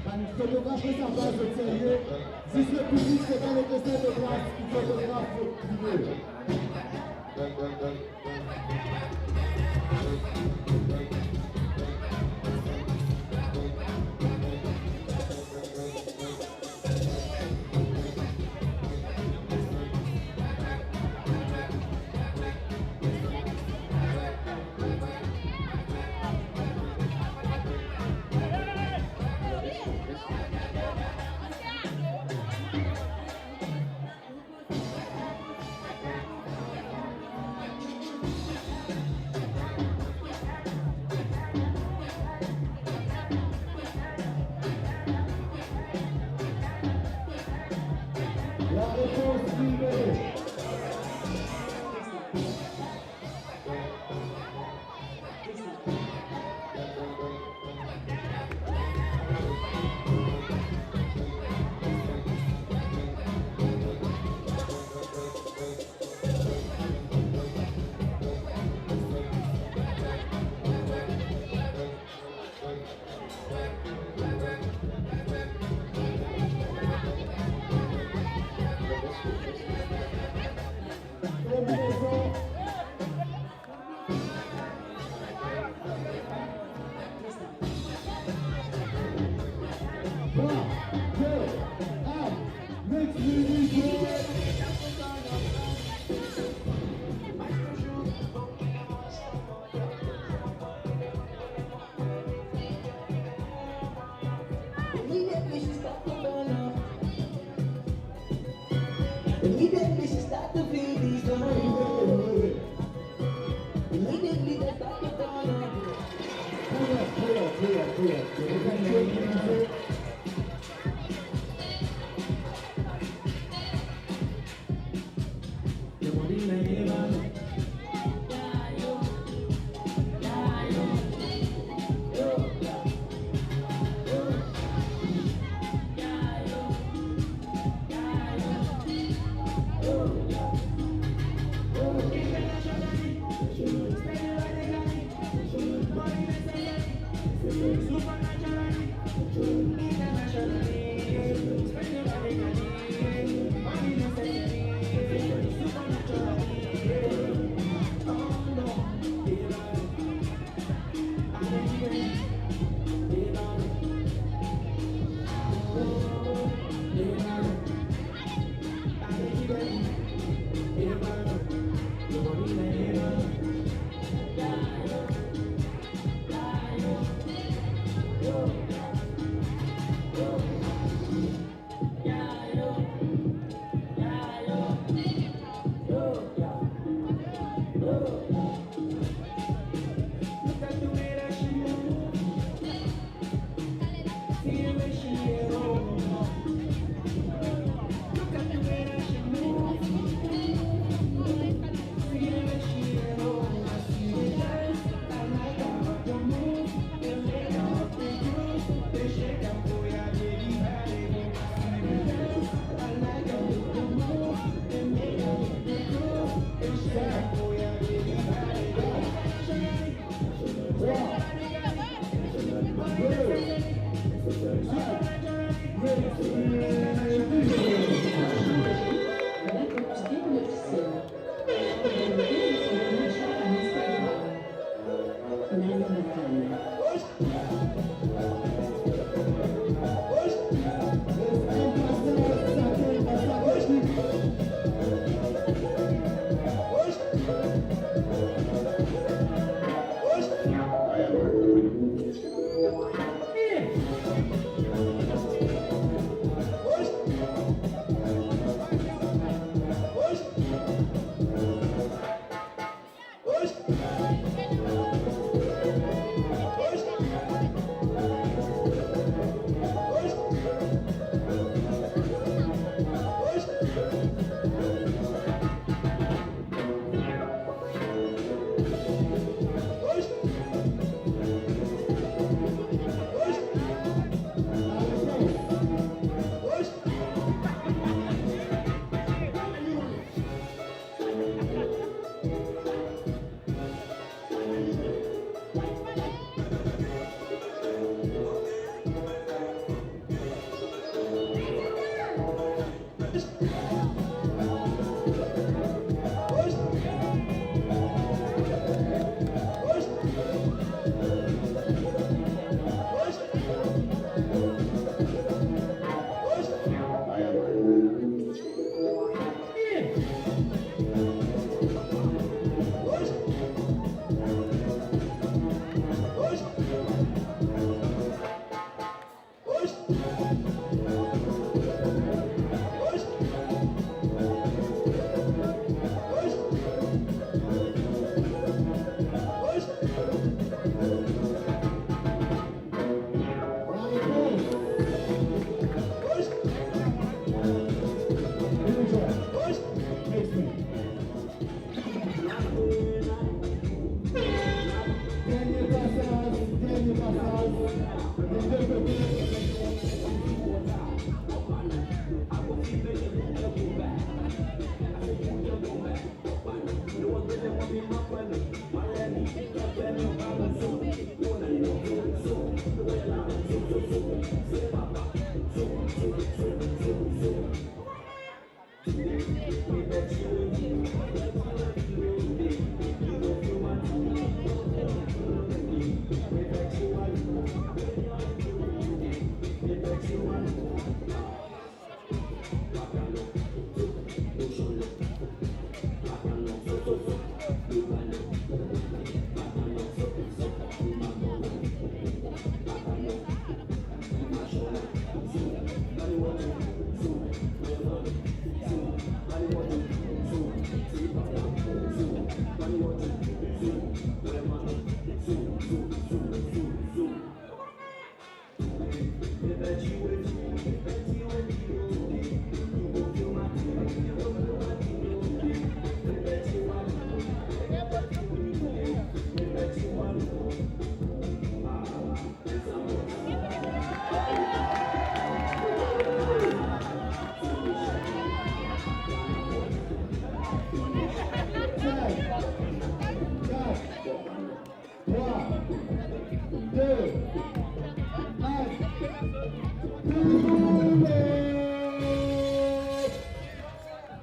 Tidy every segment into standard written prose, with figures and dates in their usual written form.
Un photographe ça va être sérieux. Si le public c'est pas le dessin de place, il photographe privé. La réponse privée. Combinaison. 3, 2, 1, mix music. Immediately she start to feel these love. Immediately they start to fall on her. Pull up. Your body like a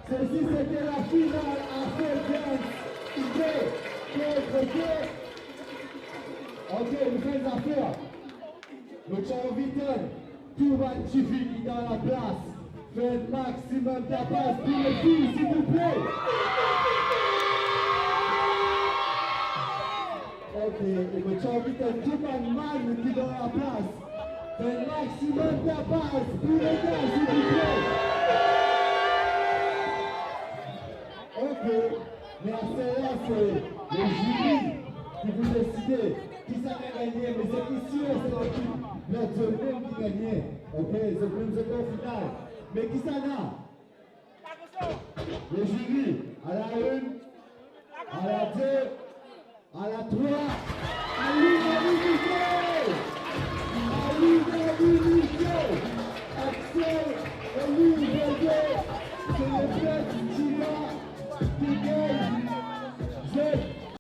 Ceci c'était la finale à Ferdinand. Ok, vous faites affaire. Le Chao Vitten, tout magnifique qui est dans la place. Faites maximum ta passe pour les filles, s'il vous plaît. Ok, et le Chao Vitten, tout man qui est dans la place. Faites maximum ta passe pour les gars, s'il vous plaît. Ok, mais à celle-là, c'est le jury qui vous décidez qui ça va gagner. Mais c'est ici, c'est l'équipe, notre même qui gagnait. Ok, c'est le même au final. Mais qui ça là? Le jury, à la 1, à la 2, à la 3, à l'1.